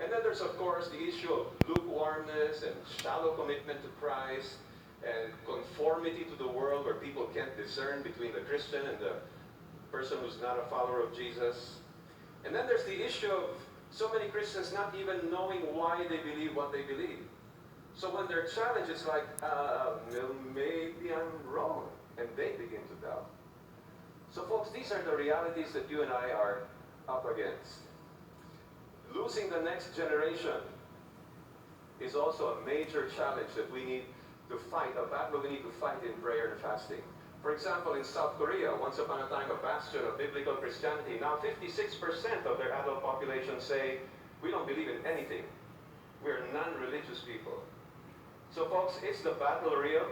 And then there's, of course, the issue of lukewarmness and shallow commitment to Christ and conformity to the world where people can't discern between the Christian and the person who's not a follower of Jesus. And then there's the issue of so many Christians not even knowing why they believe what they believe. So when they're challenged, it's like, well, maybe I'm wrong. And they begin to doubt. So folks, these are the realities that you and I are up against. Losing the next generation is also a major challenge that we need to fight, a battle we need to fight in prayer and fasting. For example, in South Korea, once upon a time a bastion of biblical Christianity, now 56% of their adult population say, we don't believe in anything. We're non-religious people. So folks, is the battle real?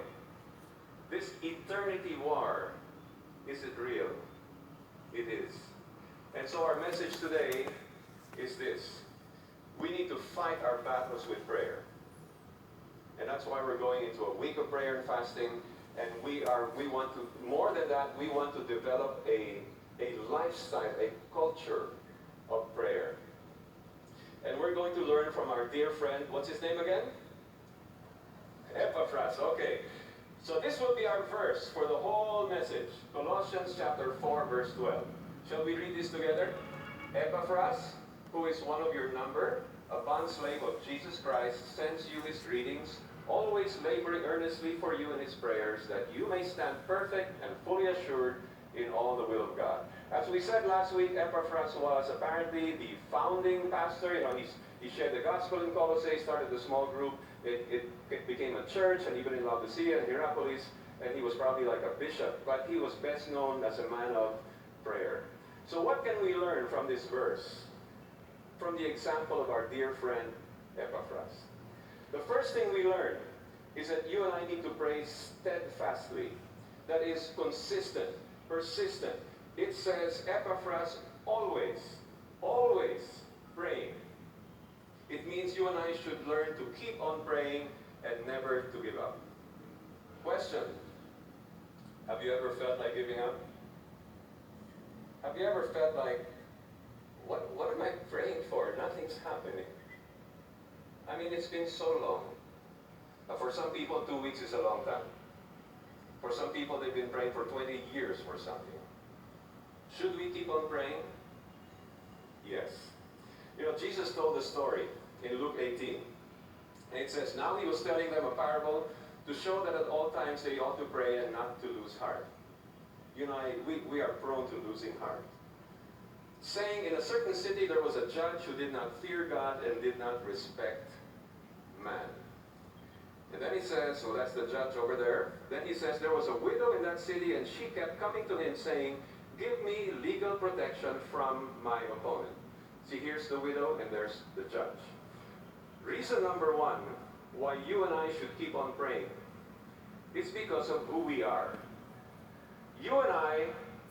This eternity war, is it real? It is. And so our message today is this. We need to fight our battles with prayer. And that's why we're going into a week of prayer and fasting. And we want to, more than that, we want to develop a lifestyle, a culture of prayer. And we're going to learn from our dear friend, what's his name again? Epaphras, okay. So this will be our verse for the whole message. Colossians chapter 4, verse 12. Shall we read this together? Epaphras, who is one of your number, a bondslave of Jesus Christ, sends you his greetings, always laboring earnestly for you in his prayers, that you may stand perfect and fully assured in all the will of God. As we said last week, Epaphras was apparently the founding pastor. He shared the gospel in Colossae, started a small group. It became a church, and even in Laodicea and Hierapolis, and he was probably like a bishop, but he was best known as a man of prayer. So what can we learn from this verse? From the example of our dear friend Epaphras. The first thing we learn is that you and I need to pray steadfastly. That is consistent, persistent. It says Epaphras always praying. It means you and I should learn to keep on praying and never to give up. Question: have you ever felt like giving up? Have you ever felt like, what am I praying for? Nothing's happening. I mean, it's been so long. For some people, 2 weeks is a long time. For some people, they've been praying for 20 years for something. Should we keep on praying? Yes. You know, Jesus told a story in Luke 18. And it says, now he was telling them a parable to show that at all times they ought to pray and not to lose heart. You know, we are prone to losing heart. Saying, in a certain city there was a judge who did not fear God and did not respect man. And then he says, so that's the judge over there. Then he says, there was a widow in that city, and she kept coming to him saying, give me legal protection from my opponent. See, here's the widow and there's the judge. Reason number one why you and I should keep on praying is because of who we are. You and I